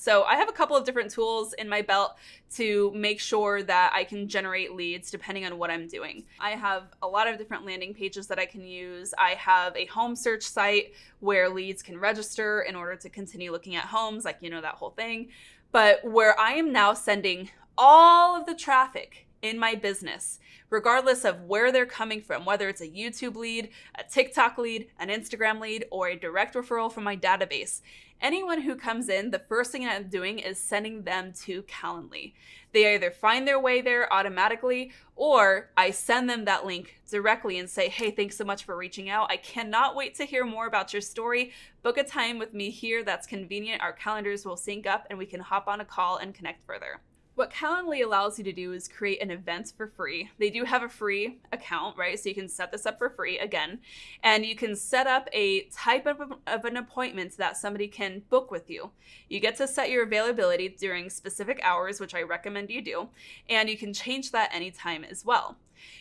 So I have a couple of different tools in my belt to make sure that I can generate leads depending on what I'm doing. I have a lot of different landing pages that I can use. I have a home search site where leads can register in order to continue looking at homes, like, that whole thing. But where I am now sending all of the traffic in my business, regardless of where they're coming from, whether it's a YouTube lead, a TikTok lead, an Instagram lead, or a direct referral from my database, anyone who comes in, the first thing I'm doing is sending them to Calendly. They either find their way there automatically, or I send them that link directly and say, hey, thanks so much for reaching out. I cannot wait to hear more about your story. Book a time with me here that's convenient. Our calendars will sync up and we can hop on a call and connect further. What Calendly allows you to do is create an event for free. They do have a free account, right? So you can set this up for free again, and you can set up a type of an appointment that somebody can book with you. You get to set your availability during specific hours, which I recommend you do, and you can change that anytime as well.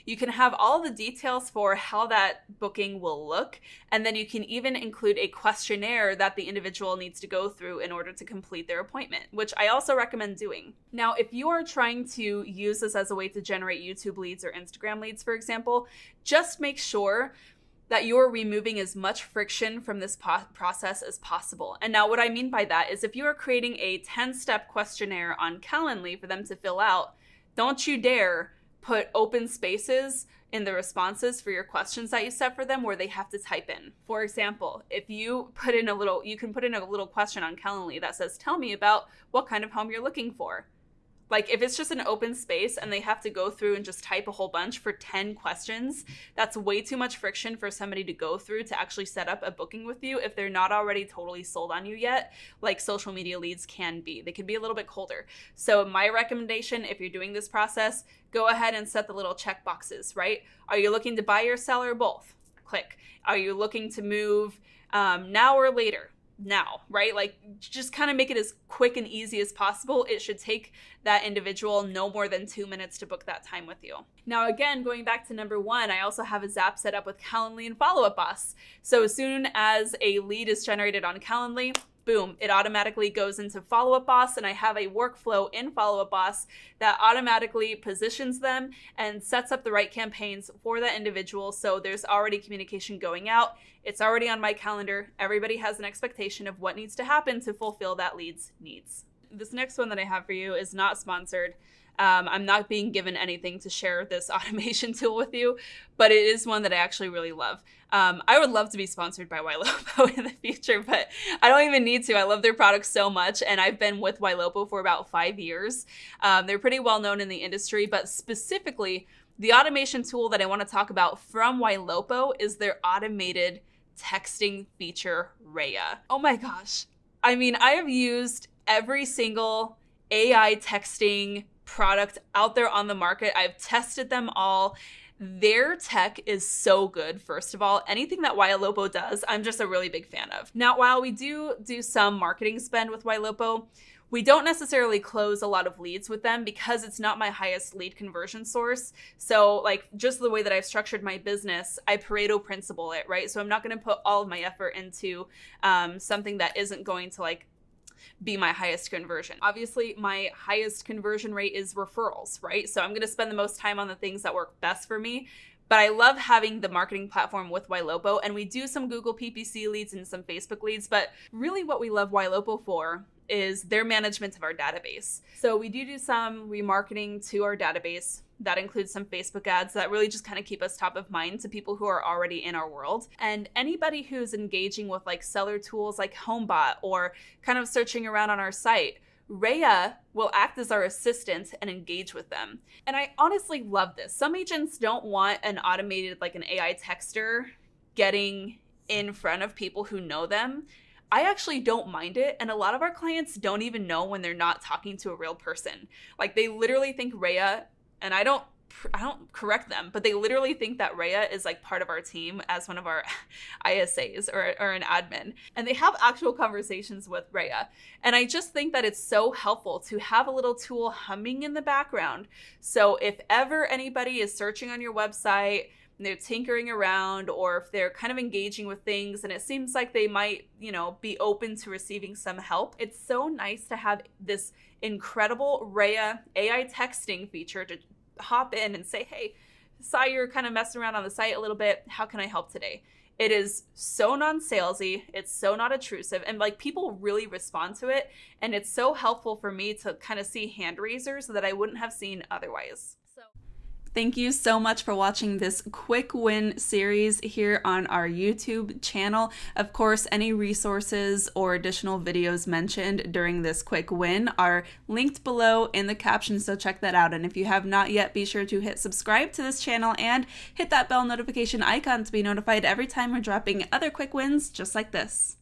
You can have all the details for how that booking will look, and then you can even include a questionnaire that the individual needs to go through in order to complete their appointment, which I also recommend doing. Now, if you are trying to use this as a way to generate YouTube leads or Instagram leads, for example, just make sure that you're removing as much friction from this process as possible. And now what I mean by that is if you are creating a 10-step questionnaire on Calendly for them to fill out, don't you dare put open spaces in the responses for your questions that you set for them where they have to type in. For example, if you can put in a little question on Calendly that says, tell me about what kind of home you're looking for. Like if it's just an open space and they have to go through and just type a whole bunch for 10 questions, that's way too much friction for somebody to go through to actually set up a booking with you if they're not already totally sold on you yet, like social media leads can be. They can be a little bit colder. So my recommendation, if you're doing this process, go ahead and set the little check boxes, right? Are you looking to buy or sell or both? Click. Are you looking to move now or later? Now, right? Like just kind of make it as quick and easy as possible. It should take that individual no more than 2 minutes to book that time with you. Now, again, going back to number one, I also have a Zap set up with Calendly and Follow Up Boss. So as soon as a lead is generated on Calendly, boom, it automatically goes into Follow Up Boss, and I have a workflow in Follow Up Boss that automatically positions them and sets up the right campaigns for that individual. So there's already communication going out. It's already on my calendar. Everybody has an expectation of what needs to happen to fulfill that lead's needs. This next one that I have for you is not sponsored. I'm not being given anything to share this automation tool with you, but it is one that I actually really love. I would love to be sponsored by Ylopo in the future, but I don't even need to. I love their products so much, and I've been with Ylopo for about 5 years. They're pretty well known in the industry, but specifically, the automation tool that I want to talk about from Ylopo is their automated texting feature, Rhea. Oh my gosh. I mean, I have used every single AI texting product out there on the market. I've tested them all. Their tech is so good. First of all, anything that Ylopo does, I'm just a really big fan of. Now, while we do some marketing spend with Ylopo, we don't necessarily close a lot of leads with them because it's not my highest lead conversion source. So like just the way that I've structured my business, I Pareto principle it, right? So I'm not going to put all of my effort into something that isn't going to like be my highest conversion. Obviously, my highest conversion rate is referrals, right? So I'm going to spend the most time on the things that work best for me. But I love having the marketing platform with Ylopo, and we do some Google PPC leads and some Facebook leads, but really what we love Ylopo for is their management of our database. So we do some remarketing to our database. That includes some Facebook ads that really just kind of keep us top of mind to people who are already in our world. And anybody who's engaging with like seller tools like HomeBot or kind of searching around on our site, Rhea will act as our assistant and engage with them. And I honestly love this. Some agents don't want an automated, like an AI texter getting in front of people who know them. I actually don't mind it. And a lot of our clients don't even know when they're not talking to a real person. Like they literally think Rhea, and I don't correct them, but they literally think that Rhea is like part of our team as one of our ISAs or an admin. And they have actual conversations with Rhea. And I just think that it's so helpful to have a little tool humming in the background. So if ever anybody is searching on your website, they're tinkering around, or if they're kind of engaging with things and it seems like they might, you know, be open to receiving some help. It's so nice to have this incredible Rhea AI texting feature to hop in and say, hey, saw you're kind of messing around on the site a little bit. How can I help today? It is so non-salesy. It's so not intrusive. And like, people really respond to it. And it's so helpful for me to kind of see hand raisers that I wouldn't have seen otherwise. Thank you so much for watching this quick win series here on our YouTube channel. Of course, any resources or additional videos mentioned during this quick win are linked below in the caption, so check that out. And if you have not yet, be sure to hit subscribe to this channel and hit that bell notification icon to be notified every time we're dropping other quick wins just like this.